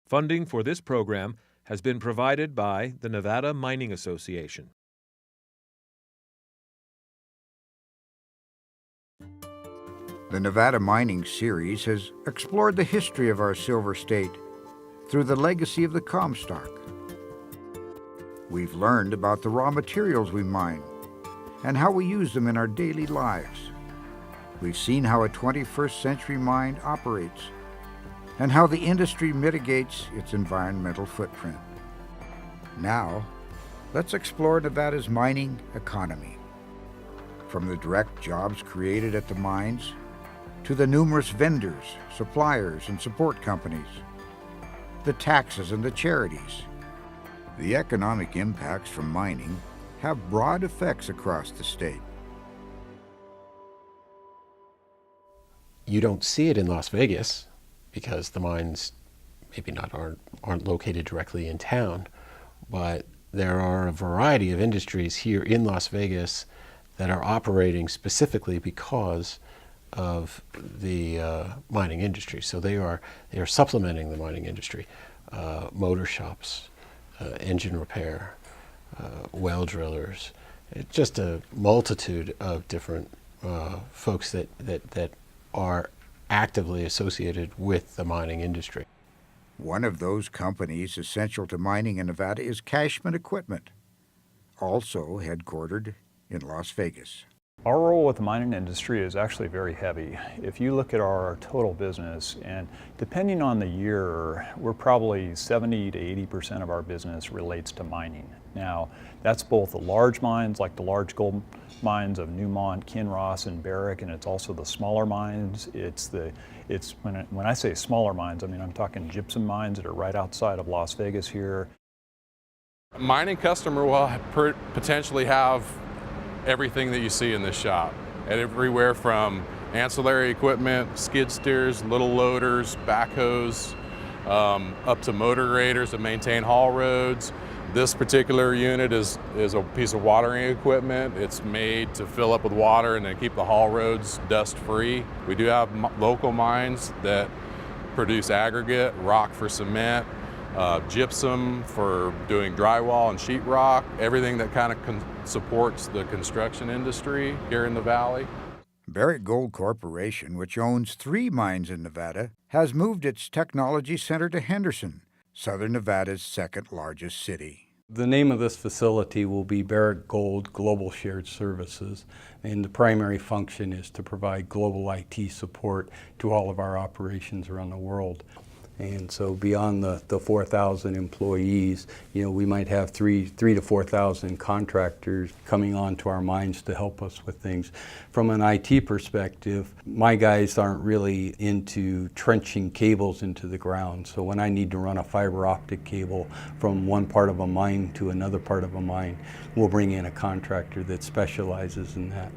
Funding for this program has been provided by the Nevada Mining Association. The Nevada Mining Series has explored the history of our silver state through the legacy of the Comstock. We've learned about the raw materials we mine and how we use them in our daily lives. We've seen how a 21st century mine operates and how the industry mitigates its environmental footprint. Now, let's explore Nevada's mining economy. From the direct jobs created at the mines to the numerous vendors, suppliers, and support companies, the taxes and the charities. The economic impacts from mining have broad effects across the state. You don't see it in Las Vegas because the mines maybe aren't located directly in town, but there are a variety of industries here in Las Vegas that are operating specifically because of the mining industry. So they are supplementing the mining industry. Motor shops, engine repair, well drillers, just a multitude of different folks that are actively associated with the mining industry. One of those companies essential to mining in Nevada is Cashman Equipment, also headquartered in Las Vegas. Our role with the mining industry is actually very heavy. If you look at our total business, and depending on the year, we're probably 70 to 80% of our business relates to mining. Now, that's both the large mines, like the large gold mines of Newmont, Kinross, and Barrick, and it's also the smaller mines. When I say smaller mines, I mean I'm talking gypsum mines that are right outside of Las Vegas here. A mining customer will potentially have everything that you see in this shop, and everywhere from ancillary equipment, skid steers, little loaders, backhoes, up to motor graders that maintain haul roads. This particular unit is a piece of watering equipment. It's made to fill up with water and then keep the haul roads dust free. We do have local mines that produce aggregate, rock for cement, gypsum for doing drywall and sheetrock, everything that kind of supports the construction industry here in the valley. Barrick Gold Corporation, which owns 3 mines in Nevada, has moved its technology center to Henderson, southern Nevada's second largest city. The name of this facility will be Barrick Gold Global Shared Services, and the primary function is to provide global IT support to all of our operations around the world. And so beyond the 4,000 employees, we might have 3,000 to 4,000 contractors coming onto our mines to help us with things. From an IT perspective, my guys aren't really into trenching cables into the ground. So when I need to run a fiber optic cable from one part of a mine to another part of a mine, we'll bring in a contractor that specializes in that.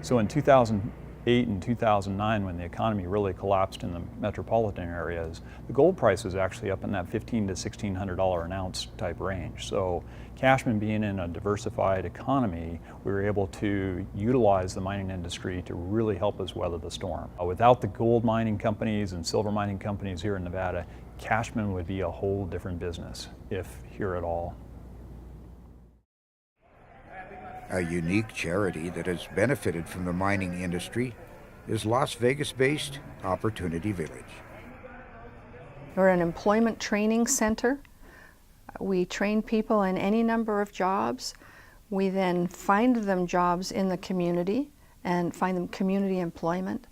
So in 2008 and 2009, when the economy really collapsed in the metropolitan areas, the gold price was actually up in that $1,500 to $1,600 an ounce type range. So Cashman being in a diversified economy, we were able to utilize the mining industry to really help us weather the storm. Without the gold mining companies and silver mining companies here in Nevada, Cashman would be a whole different business, if here at all. A unique charity that has benefited from the mining industry is Las Vegas-based Opportunity Village. We're an employment training center. We train people in any number of jobs. We then find them jobs in the community and find them community employment.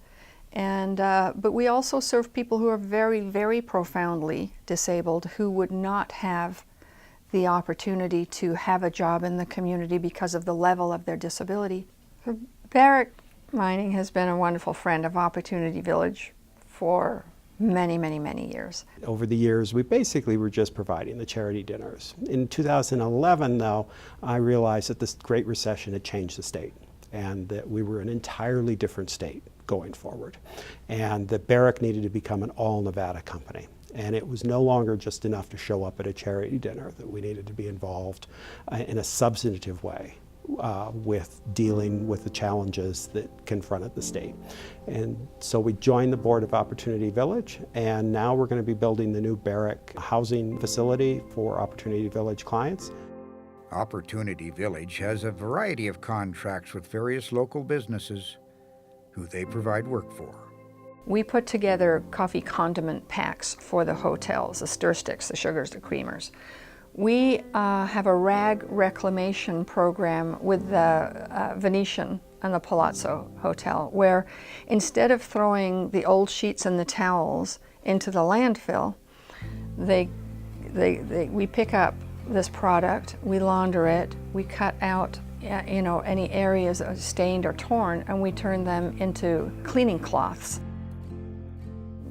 But we also serve people who are very, very profoundly disabled who would not have the opportunity to have a job in the community because of the level of their disability. Barrick Mining has been a wonderful friend of Opportunity Village for many, many, many years. Over the years, we basically were just providing the charity dinners. In 2011, though, I realized that this Great Recession had changed the state and that we were an entirely different state going forward, and that Barrick needed to become an all-Nevada company. And it was no longer just enough to show up at a charity dinner, that we needed to be involved in a substantive way with dealing with the challenges that confronted the state. And so we joined the board of Opportunity Village, and now we're going to be building the new barrack housing facility for Opportunity Village clients. Opportunity Village has a variety of contracts with various local businesses who they provide work for. We put together coffee condiment packs for the hotels, the stir sticks, the sugars, the creamers. We have a rag reclamation program with the Venetian and the Palazzo Hotel, where instead of throwing the old sheets and the towels into the landfill, we pick up this product, we launder it, we cut out any areas that are stained or torn, and we turn them into cleaning cloths.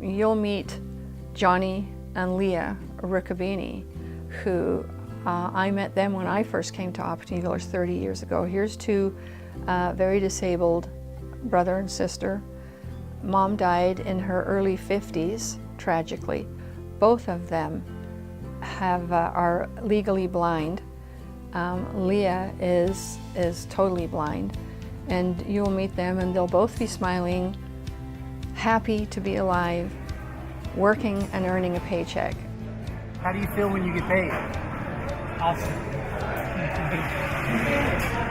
You'll meet Johnny and Leah Riccobini, who I met them when I first came to Opportunity Village 30 years ago. Here's two very disabled brother and sister. Mom died in her early 50s, tragically. Both of them are legally blind. Leah is totally blind, and you'll meet them and they'll both be smiling, happy to be alive, working and earning a paycheck. How do you feel when you get paid? Awesome.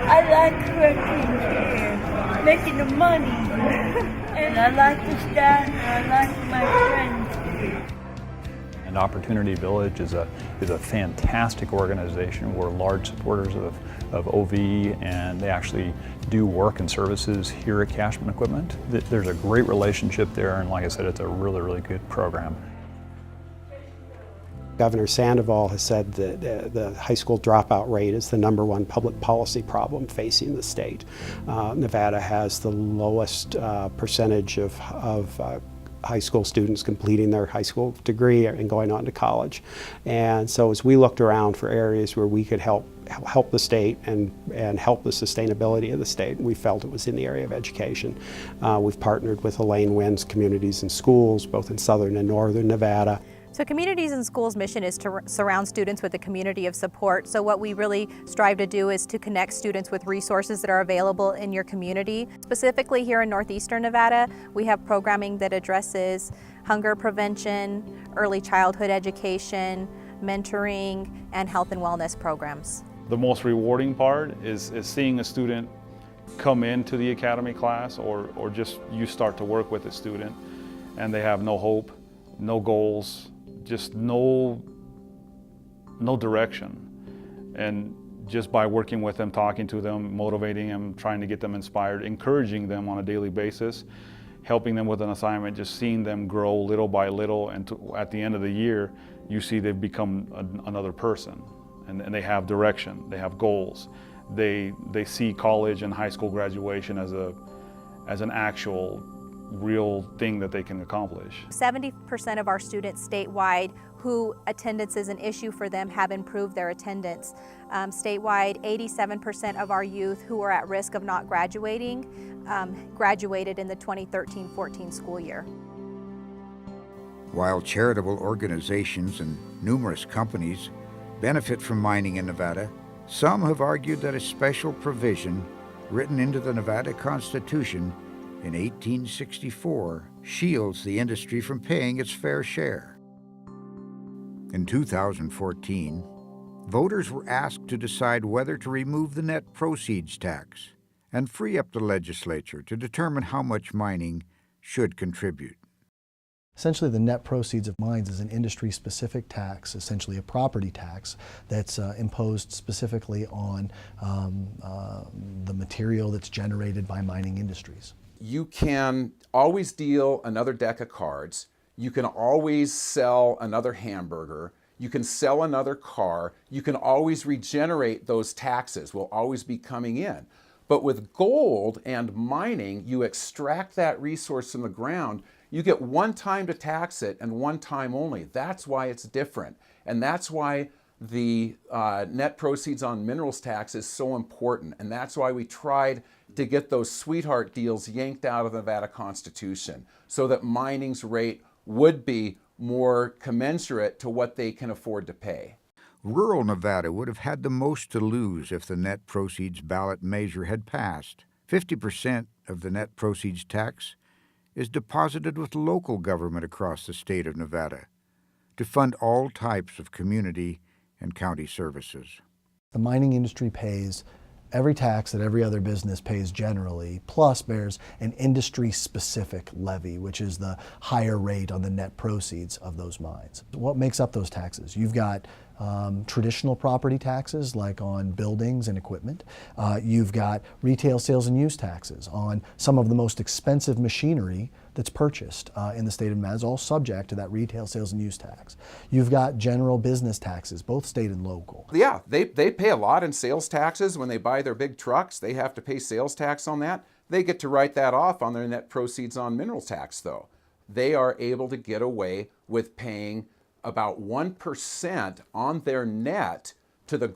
I like working here, making the money, and I like the staff, and I like my friends. And Opportunity Village is a fantastic organization. We're large supporters of OV, and they actually do work and services here at Cashman Equipment. There's a great relationship there, and like I said, it's a really, really good program. Governor Sandoval has said that the high school dropout rate is the #1 public policy problem facing the state. Nevada has the lowest percentage of high school students completing their high school degree and going on to college. And so as we looked around for areas where we could help the state and help the sustainability of the state, we felt it was in the area of education. We've partnered with Elaine Wynn's Communities and Schools, both in southern and northern Nevada. So Communities and Schools' mission is to surround students with a community of support. So what we really strive to do is to connect students with resources that are available in your community. Specifically here in northeastern Nevada, we have programming that addresses hunger prevention, early childhood education, mentoring, and health and wellness programs. The most rewarding part is seeing a student come into the academy class or just you start to work with a student and they have no hope, no goals, just no direction. And just by working with them, talking to them, motivating them, trying to get them inspired, encouraging them on a daily basis, helping them with an assignment, just seeing them grow little by little, and at the end of the year, you see they've become another person, and they have direction, they have goals. They see college and high school graduation as an actual real thing that they can accomplish. 70% of our students statewide who attendance is an issue for them have improved their attendance. Statewide, 87% of our youth who are at risk of not graduating graduated in the 2013-14 school year. While charitable organizations and numerous companies benefit from mining in Nevada, some have argued that a special provision written into the Nevada Constitution in 1864 shields the industry from paying its fair share. In 2014, voters were asked to decide whether to remove the net proceeds tax and free up the legislature to determine how much mining should contribute. Essentially, the net proceeds of mines is an industry-specific tax, essentially a property tax, that's imposed specifically on the material that's generated by mining industries. You can always deal another deck of cards. You can always sell another hamburger. You can sell another car. You can always regenerate those taxes, will always be coming in. But with gold and mining, you extract that resource from the ground. You get one time to tax it and one time only. That's why it's different. And that's why the net proceeds on minerals tax is so important. And that's why we tried to get those sweetheart deals yanked out of the Nevada Constitution so that mining's rate would be more commensurate to what they can afford to pay. Rural Nevada would have had the most to lose if the net proceeds ballot measure had passed. 50% of the net proceeds tax is deposited with local government across the state of Nevada to fund all types of community and county services. The mining industry pays every tax that every other business pays generally, plus bears an industry-specific levy, which is the higher rate on the net proceeds of those mines. What makes up those taxes? You've got traditional property taxes, like on buildings and equipment. You've got retail sales and use taxes on some of the most expensive machinery that's purchased in the state of Nevada, is all subject to that retail sales and use tax. You've got general business taxes, both state and local. Yeah, they pay a lot in sales taxes when they buy their big trucks. They have to pay sales tax on that. They get to write that off on their net proceeds on mineral tax, though. They are able to get away with paying about 1% on their net to the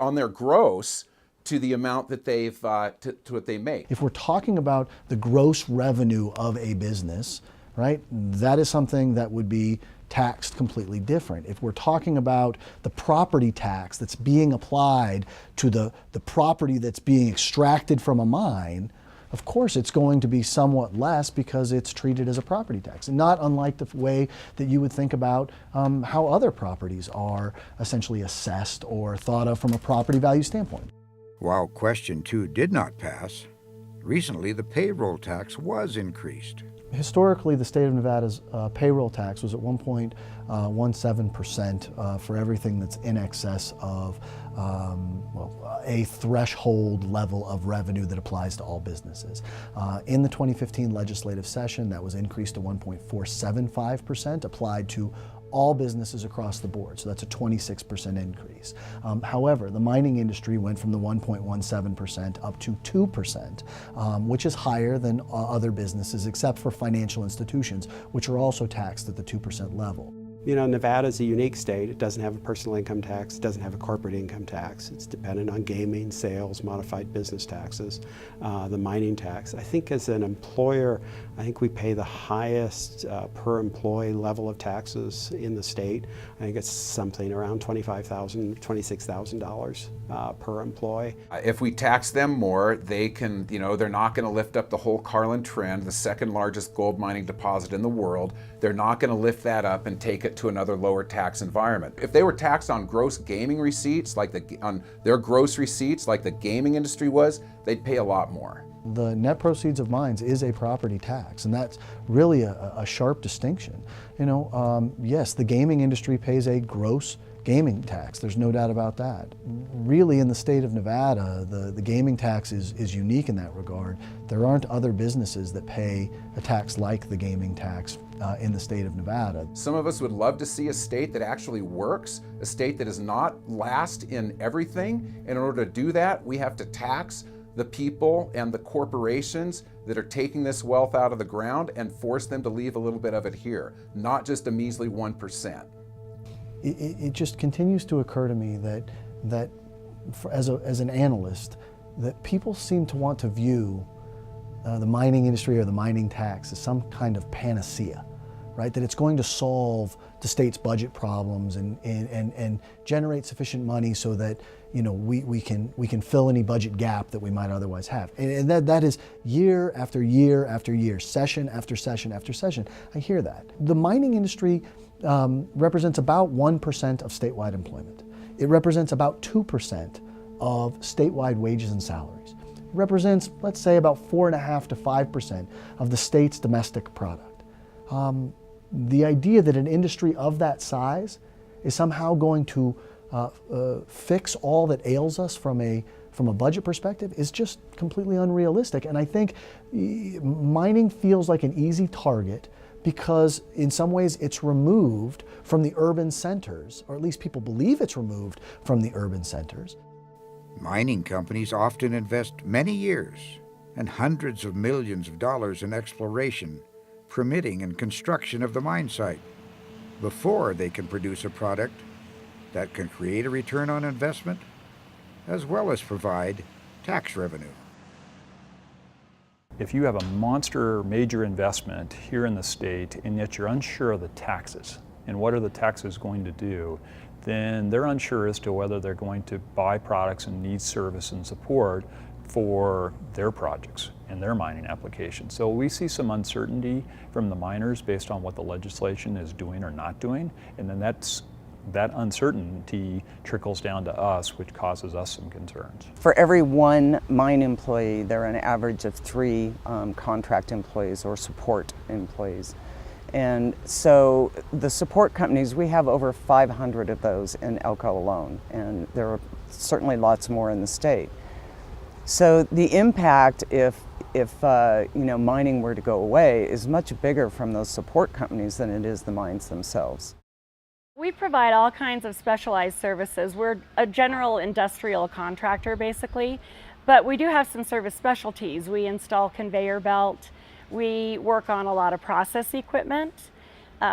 on their gross to the amount that they've to what they make. If we're talking about the gross revenue of a business, right, that is something that would be taxed completely different. If we're talking about the property tax that's being applied to the property that's being extracted from a mine, of course it's going to be somewhat less because it's treated as a property tax, and not unlike the way that you would think about how other properties are essentially assessed or thought of from a property value standpoint. While Question 2 did not pass, recently the payroll tax was increased. Historically, the state of Nevada's payroll tax was at 1.17% for everything that's in excess of a threshold level of revenue that applies to all businesses. In the 2015 legislative session, that was increased to 1.475%, applied to all businesses across the board, so that's a 26% increase. However, the mining industry went from the 1.17% up to 2%, which is higher than other businesses except for financial institutions, which are also taxed at the 2% level. You know, Nevada's a unique state. It doesn't have a personal income tax. It doesn't have a corporate income tax. It's dependent on gaming, sales, modified business taxes, the mining tax. I think as an employer, I think we pay the highest per employee level of taxes in the state. I think it's something around $25,000, $26,000 per employee. If we tax them more, they can, they're not going to lift up the whole Carlin Trend, the second largest gold mining deposit in the world. They're not going to lift that up and take it to another lower tax environment. If they were taxed on gross gaming receipts, on their gross receipts like the gaming industry was, they'd pay a lot more. The net proceeds of mines is a property tax, and that's really a sharp distinction. Yes, the gaming industry pays a gross gaming tax. There's no doubt about that. Really, in the state of Nevada, the gaming tax is unique in that regard. There aren't other businesses that pay a tax like the gaming tax in the state of Nevada. Some of us would love to see a state that actually works, a state that is not last in everything. And in order to do that, we have to tax the people and the corporations that are taking this wealth out of the ground and force them to leave a little bit of it here, not just a measly 1%. It just continues to occur to me that as an analyst, that people seem to want to view the mining industry or the mining tax as some kind of panacea, right? That it's going to solve the state's budget problems and generate sufficient money so that we can fill any budget gap that we might otherwise have. And that is year after year after year, session after session after session. I hear that. The mining industry represents about 1% of statewide employment. It represents about 2% of statewide wages and salaries. It represents, let's say, about 4.5% to 5% of the state's domestic product. The idea that an industry of that size is somehow going to fix all that ails us from a budget perspective is just completely unrealistic. And I think mining feels like an easy target because in some ways it's removed from the urban centers, or at least people believe it's removed from the urban centers. Mining companies often invest many years and hundreds of millions of dollars in exploration, permitting, and construction of the mine site before they can produce a product that can create a return on investment as well as provide tax revenue. If you have a monster major investment here in the state and yet you're unsure of the taxes and what are the taxes going to do, then they're unsure as to whether they're going to buy products and need service and support for their projects and their mining applications. So we see some uncertainty from the miners based on what the legislation is doing or not doing, and then that uncertainty trickles down to us, which causes us some concerns. For every one mine employee, there are an average of 3 contract employees or support employees. And so the support companies, we have over 500 of those in Elko alone, and there are certainly lots more in the state. So the impact if mining were to go away is much bigger from those support companies than it is the mines themselves. We provide all kinds of specialized services. We're a general industrial contractor basically, but we do have some service specialties. We install conveyor belt, we work on a lot of process equipment,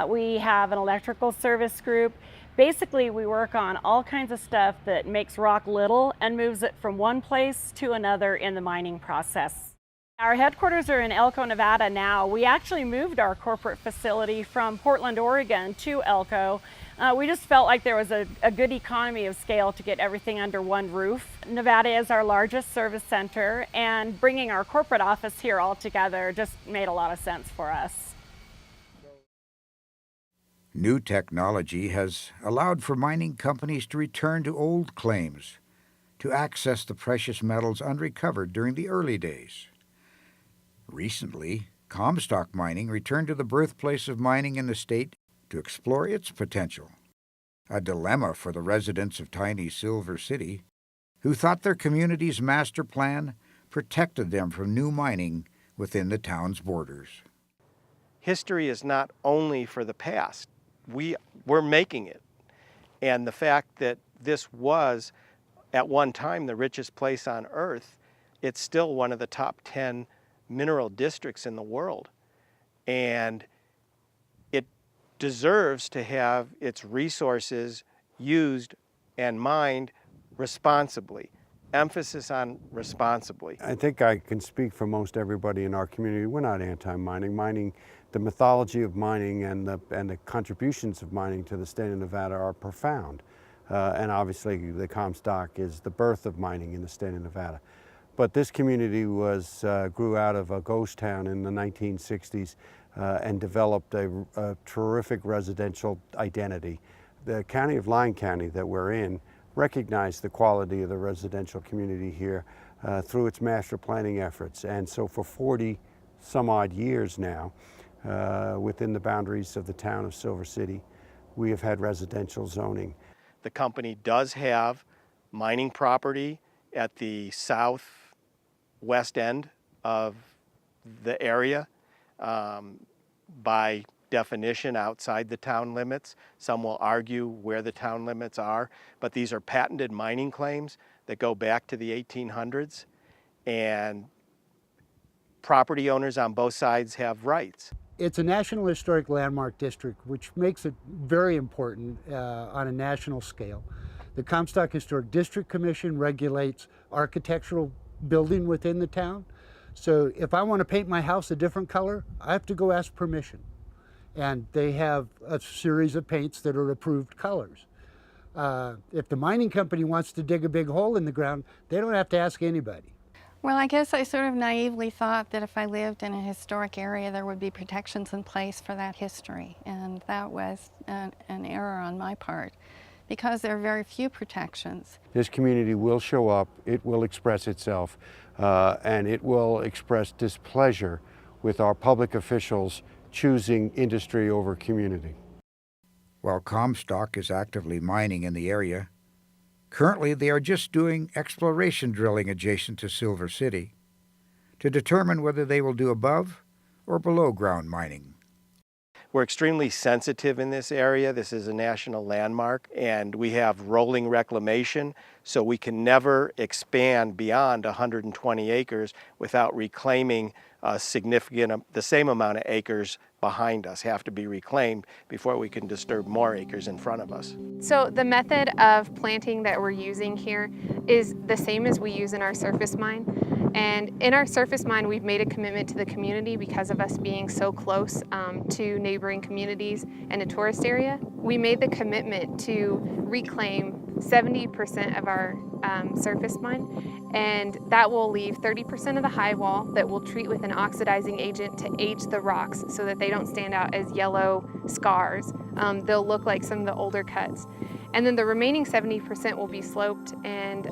we have an electrical service group. Basically, we work on all kinds of stuff that makes rock little and moves it from one place to another in the mining process. Our headquarters are in Elko, Nevada now. We actually moved our corporate facility from Portland, Oregon to Elko. We just felt like there was a good economy of scale to get everything under one roof. Nevada is our largest service center, and bringing our corporate office here all together just made a lot of sense for us. New technology has allowed for mining companies to return to old claims, to access the precious metals unrecovered during the early days. Recently, Comstock Mining returned to the birthplace of mining in the state to explore its potential, a dilemma for the residents of tiny Silver City, who thought their community's master plan protected them from new mining within the town's borders. History is not only for the past. We're making it. And the fact that this was, at one time, the richest place on earth, it's still one of the top 10 mineral districts in the world. And it deserves to have its resources used and mined responsibly. Emphasis on responsibly. I think I can speak for most everybody in our community. We're not anti-mining. The mythology of mining and the contributions of mining to the state of Nevada are profound. And obviously the Comstock is the birth of mining in the state of Nevada. But this community grew out of a ghost town in the 1960s and developed a terrific residential identity. The county of Lyon County that we're in recognized the quality of the residential community here through its master planning efforts. And so for 40 some odd years now, within the boundaries of the town of Silver City, we have had residential zoning. The company does have mining property at the southwest end of the area, by definition outside the town limits. Some will argue where the town limits are, but these are patented mining claims that go back to the 1800s, and property owners on both sides have rights. It's a National Historic Landmark District, which makes it very important on a national scale. The Comstock Historic District Commission regulates architectural building within the town. So if I want to paint my house a different color, I have to go ask permission. And they have a series of paints that are approved colors. If the mining company wants to dig a big hole in the ground, they don't have to ask anybody. Well, I guess I sort of naively thought that if I lived in a historic area, there would be protections in place for that history. And that was an error on my part, because there are very few protections. This community will show up, it will express itself, and it will express displeasure with our public officials choosing industry over community. While Comstock is actively mining in the area, currently they are just doing exploration drilling adjacent to Silver City to determine whether they will do above or below ground mining. We're extremely sensitive in this area. This is a national landmark, and we have rolling reclamation, so we can never expand beyond 120 acres without reclaiming the same amount of acres behind us have to be reclaimed before we can disturb more acres in front of us. So the method of planting that we're using here is the same as we use in our surface mine. And in our surface mine, we've made a commitment to the community because of us being so close to neighboring communities and a tourist area. We made the commitment to reclaim 70% of our surface mine, and that will leave 30% of the high wall that we'll treat with an oxidizing agent to age the rocks so that they don't stand out as yellow scars. They'll look like some of the older cuts. And then the remaining 70% will be sloped and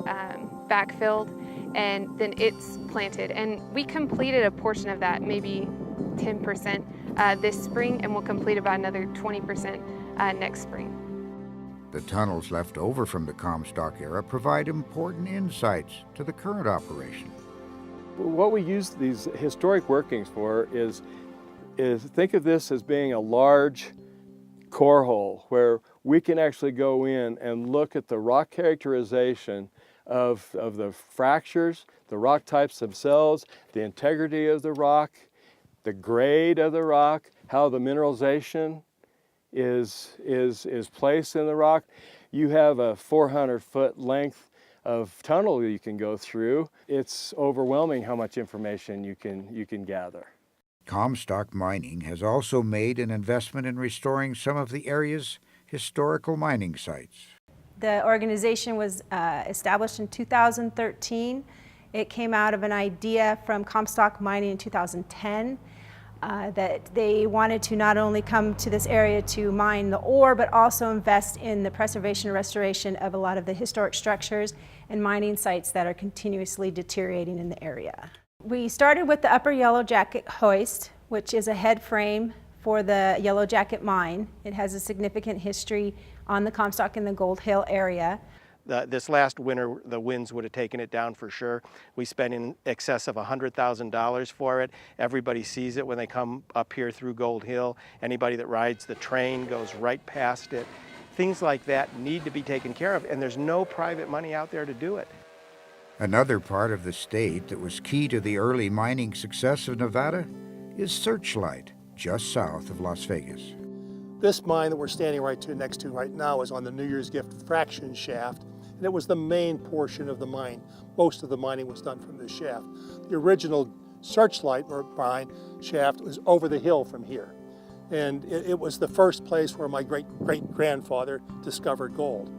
backfilled, and then it's planted. And we completed a portion of that, maybe 10% this spring, and we'll complete about another 20% next spring. The tunnels left over from the Comstock era provide important insights to the current operation. What we use these historic workings for is think of this as being a large core hole where we can actually go in and look at the rock characterization of the fractures, the rock types themselves, the integrity of the rock, the grade of the rock, how the mineralization is placed in the rock. You have a 400-foot length of tunnel you can go through. It's overwhelming how much information you can gather. Comstock Mining has also made an investment in restoring some of the area's historical mining sites. The organization was established in 2013. It came out of an idea from Comstock Mining in 2010 that they wanted to not only come to this area to mine the ore, but also invest in the preservation and restoration of a lot of the historic structures and mining sites that are continuously deteriorating in the area. We started with the Upper Yellow Jacket hoist, which is a head frame for the Yellow Jacket mine. It has a significant history on the Comstock and the Gold Hill area. This last winter, the winds would have taken it down for sure. We spent in excess of $100,000 for it. Everybody sees it when they come up here through Gold Hill. Anybody that rides the train goes right past it. Things like that need to be taken care of, and there's no private money out there to do it. Another part of the state that was key to the early mining success of Nevada is Searchlight, just south of Las Vegas. This mine that we're standing next to right now is on the New Year's Gift fraction shaft, and it was the main portion of the mine. Most of the mining was done from this shaft. The original Searchlight Mine shaft was over the hill from here, and it was the first place where my great-great-grandfather discovered gold.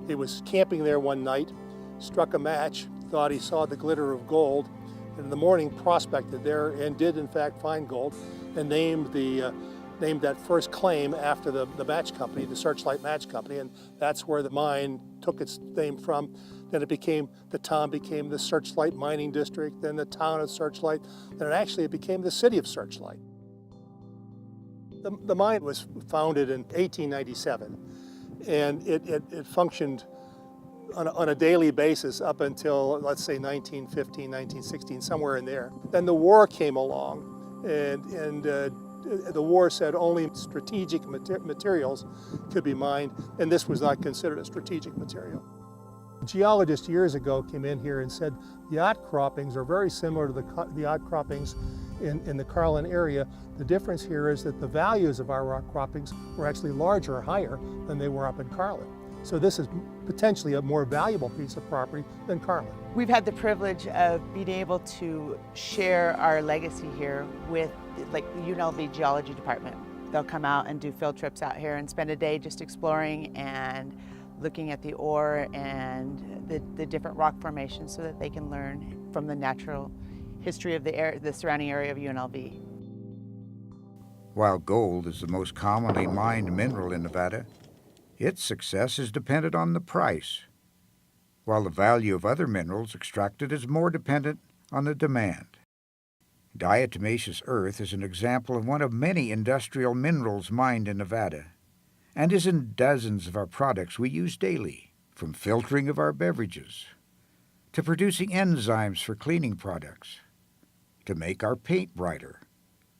He was camping there one night, struck a match, thought he saw the glitter of gold, and in the morning prospected there and did in fact find gold, and named that first claim after the match company, the Searchlight Match Company, and that's where the mine took its name from. Then the town became the Searchlight Mining District, then the town of Searchlight, then it became the city of Searchlight. The mine was founded in 1897, and it functioned on a daily basis up until, let's say, 1915, 1916, somewhere in there. Then the war came along, and the war said only strategic materials could be mined, and this was not considered a strategic material. A geologist years ago came in here and said the outcroppings are very similar to the outcroppings in the Carlin area. The difference here is that the values of our outcroppings were actually larger or higher than they were up in Carlin. So this is potentially a more valuable piece of property than Carlin. We've had the privilege of being able to share our legacy here with the UNLV Geology Department. They'll come out and do field trips out here and spend a day just exploring and looking at the ore and the different rock formations so that they can learn from the natural history of the surrounding area of UNLV. While gold is the most commonly mined mineral in Nevada, its success is dependent on the price, while the value of other minerals extracted is more dependent on the demand. Diatomaceous earth is an example of one of many industrial minerals mined in Nevada, and is in dozens of our products we use daily, from filtering of our beverages, to producing enzymes for cleaning products, to make our paint brighter,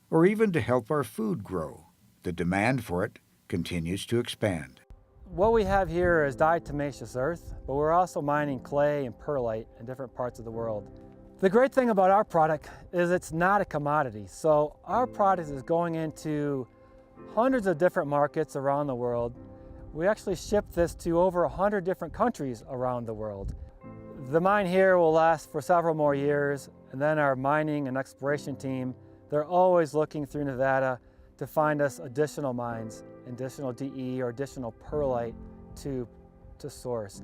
or even to help our food grow. The demand for it continues to expand. What we have here is diatomaceous earth, but we're also mining clay and perlite in different parts of the world. The great thing about our product is it's not a commodity. So our product is going into hundreds of different markets around the world. We actually ship this to over 100 different countries around the world. The mine here will last for several more years, And then our mining and exploration team, they're always looking through Nevada to find us additional mines, additional DE or additional perlite to source.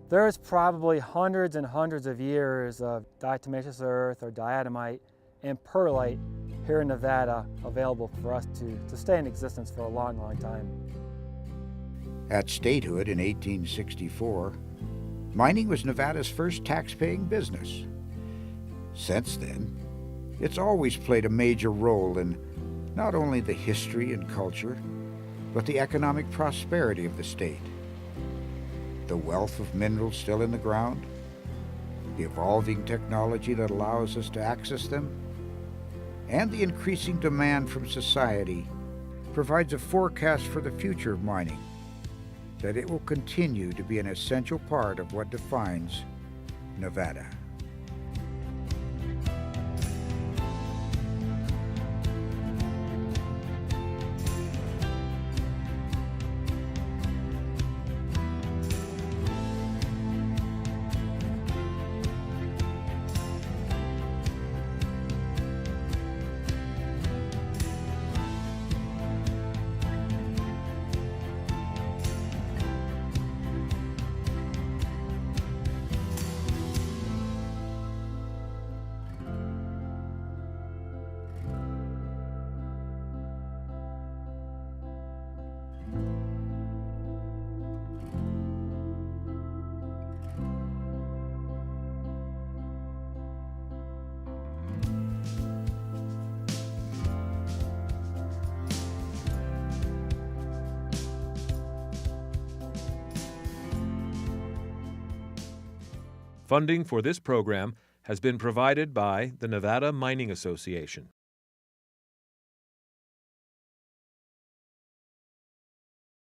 There's probably hundreds and hundreds of years of diatomaceous earth or diatomite and perlite here in Nevada available for us to stay in existence for a long, long time. At statehood in 1864, mining was Nevada's first tax-paying business. Since then, it's always played a major role in not only the history and culture, but the economic prosperity of the state. The wealth of minerals still in the ground, the evolving technology that allows us to access them, and the increasing demand from society provides a forecast for the future of mining, that it will continue to be an essential part of what defines Nevada. Funding for this program has been provided by the Nevada Mining Association.